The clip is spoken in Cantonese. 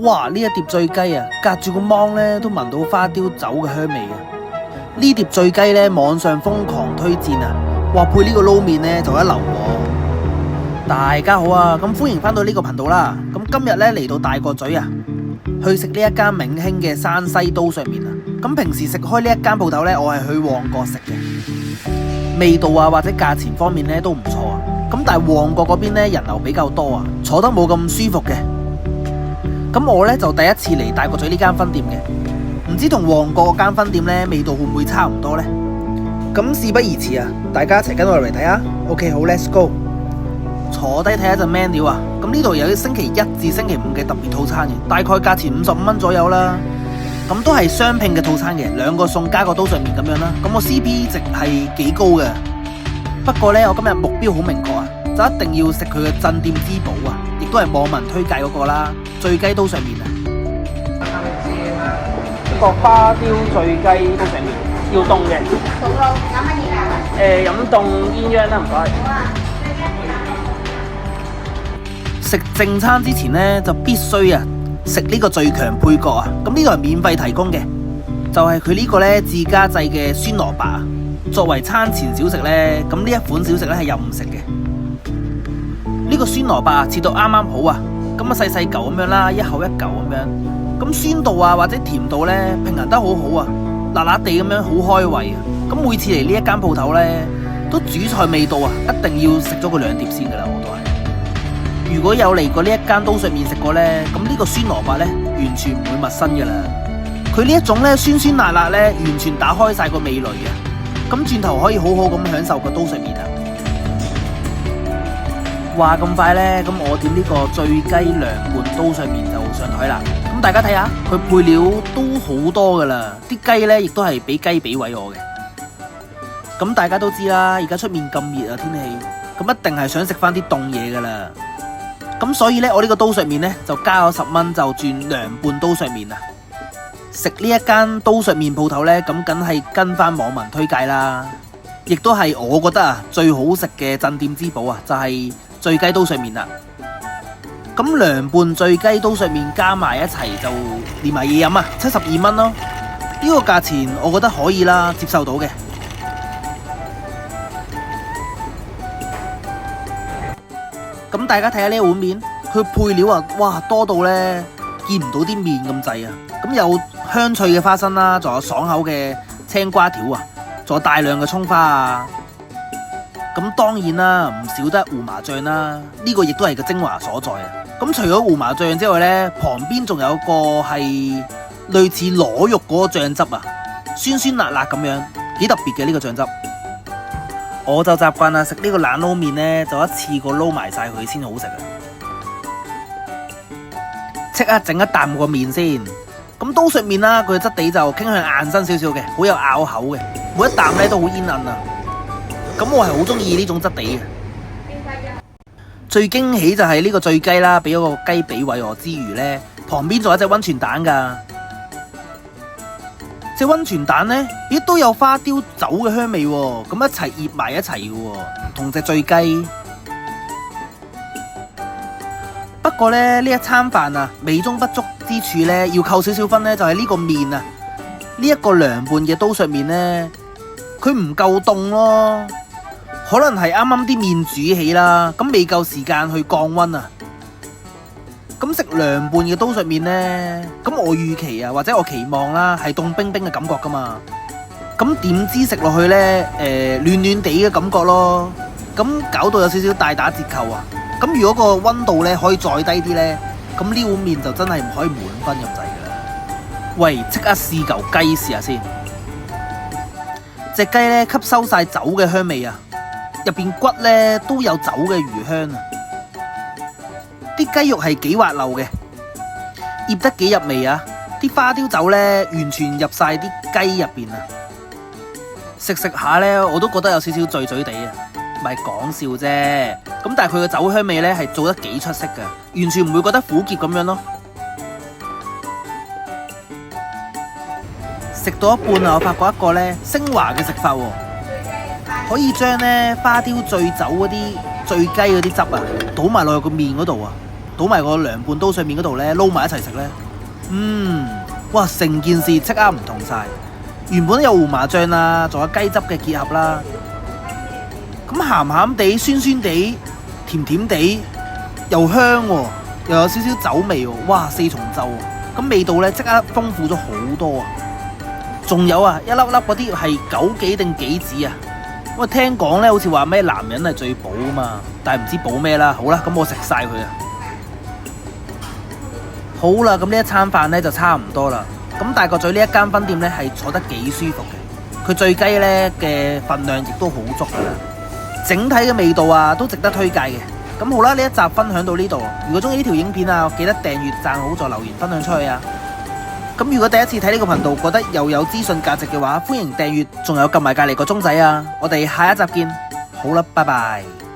哇！呢一碟醉雞啊，隔住個芒咧都聞到花雕酒嘅香味啊！呢碟醉雞咧，網上瘋狂推薦啊，話配呢個撈麵咧就一流喎。大家好啊，咁歡迎翻到呢個頻道啦。咁今日咧嚟到大角咀啊，去食呢一間銘興嘅山西刀削麵啊。咁平時食開呢一間鋪頭咧，我係去旺角食嘅，味道啊或者價錢方面咧都唔錯啊。咁但係旺角嗰邊咧人流比較多啊，坐得冇咁舒服嘅。咁我咧就第一次嚟大角咀呢間分店嘅，唔知同旺角嗰間分店咧味道會唔會差唔多呢？咁事不宜遲啊，大家一齊跟我嚟睇下。OK， 好 ，Let's go。坐低睇下隻 menu 啊。咁呢度有啲星期一至星期五嘅特別套餐嘅，大概價錢55蚊左右啦。咁都係雙拼嘅套餐嘅，兩個餸加個刀削麵咁樣啦。咁個 CP 值係幾高嘅。不過呢，我今日目標好明確啊，就一定要食佢嘅鎮店之寶啊，亦都係網民推介嗰個啦，醉雞刀削麵啊！呢個花雕醉雞刀削麵要凍嘅。凍咯，飲乜嘢啊？飲凍鴛鴦啦，唔該。好啊。食正餐之前呢，就必須啊食呢個最強配角啊！咁呢度係免費提供嘅，就係佢呢個呢自家製嘅酸蘿蔔啊。作為餐前小食呢，咁呢一款小食呢係任食嘅。呢個酸蘿蔔啊切到啱啱好啊，咁啊細細嚿咁樣啦，一口一嚿咁樣。咁酸度啊或者甜度呢平衡得好好啊，辣辣地咁樣好開胃啊。咁每次嚟呢一間鋪頭呢，都主菜味道啊，一定要食咗佢2碟先噶啦，我都係。如果有嚟過呢一間刀削麵食過呢，咁呢個酸蘿蔔呢，完全唔會陌生噶啦。佢呢一種呢酸酸辣辣呢，完全打開晒個味蕾啊！咁轉頭可以好好咁享受個刀削麵啊！話咁快呢，咁我點呢個醉雞涼拌刀削麵就上台啦。咁大家睇下，佢配料都好多噶啦，啲雞呢亦都係俾雞髀位我嘅。咁大家都知啦，而家出面咁熱啊天氣，咁一定係想食翻啲凍嘢噶啦。咁所以呢，我呢個刀削麵呢，就加咗10蚊就轉涼拌刀削麵啊！食呢一間刀削麵鋪頭呢，咁梗係跟翻網民推介啦，亦都係我覺得啊最好食嘅鎮店之寶啊，就係醉雞刀削麵啦。咁涼拌醉雞刀削麵加埋一齊就連埋嘢飲啊，72蚊咯。呢個價錢我覺得可以啦，接受到嘅。咁大家睇下呢碗麵，佢配料啊，哇多到呢，見唔到啲麵咁滯啊！咁有香脆嘅花生啦，仲有爽口嘅青瓜條啊，仲有大量嘅蔥花啊。咁當然啦，唔少得胡麻醬啦，呢個亦都係個精華所在啊。咁除咗胡麻醬之外呢，旁邊仲有個係類似螺肉嗰個醬汁啊，酸酸辣辣咁樣，幾特別嘅呢個醬汁。我就習慣啦，食呢個冷撈麵呢，就一次過撈埋晒佢先好食啊！即刻整一啖個麵先。咁刀削麵啦，佢嘅質地就傾向硬身少少嘅，好有咬口嘅，每一啖咧都好煙韌啊。咁我係好中意呢種質地嘅。最驚喜就係呢個醉雞啦，俾咗個雞髀位我之餘呢，旁邊仲有一隻溫泉蛋噶。隻溫泉蛋呢，亦都有花雕酒嘅香味喎，咁一齊醃埋一齊嘅喎，同隻醉雞。不過呢一餐飯啊，美中不足之處呢，要扣少少分呢，就係呢個麵啊，呢一個涼拌嘅刀削麵呢，佢唔夠凍咯，可能係啱啱啲麵煮起啦，咁未夠時間去降溫啊。咁食涼拌嘅刀削麵呢，咁我預期啊，或者我期望啦，係凍冰冰嘅感覺噶嘛。咁點知食落去呢，暖暖地嘅感覺咯。咁搞到有少少大打折扣啊。咁如果個溫度呢可以再低啲呢，咁呢碗麵就真係唔可以滿分咁滯噶啦。喂，即刻試嚿雞試下先。隻雞呢吸收晒酒嘅香味啊，入邊骨呢都有酒嘅餘香啊。啲雞肉係幾滑溜嘅，醃得幾入味啊！啲花雕酒呢，完全入晒啲雞入邊啊！食食下呢，我都覺得有少少醉醉地啊，唔係講笑啫。咁但係佢嘅酒香味呢，係做得幾出色㗎，完全唔會覺得苦澀咁樣咯。食到一半啊，我發覺一個呢升華嘅食法喎，可以將呢花雕醉酒嗰啲醉雞嗰啲汁啊，倒埋落去個麵嗰度啊！倒埋個涼拌刀削麵嗰度呢，撈埋一齊食呢。哇！成件事即刻唔同晒。原本有胡麻醬啊，仲有雞汁嘅結合啦，咁鹹鹹地、酸酸地、甜甜地，又香喎，又有少少酒味喎。哇！四重奏，咁味道呢即刻豐富咗好多啊！仲有啊，一粒粒嗰啲係枸杞定杞子啊？我聽講呢，好似話咩男人係最補啊嘛，但係唔知補咩啦。好啦，咁我食晒佢啊！好啦，咁呢一餐飯呢就差唔多啦。咁大角咀呢一間分店呢係坐得幾舒服嘅，佢醉雞呢嘅份量亦都好足噶啦，整體嘅味道啊都值得推介嘅。咁好啦，呢一集分享到呢度。如果中意呢條影片啊，記得訂閱、讚好、再留言分享出去啊！咁如果第一次睇呢個頻道，覺得又有資訊價值嘅話，歡迎訂閱，仲有撳埋隔離個鐘仔啊！我哋下一集見，好啦，拜拜。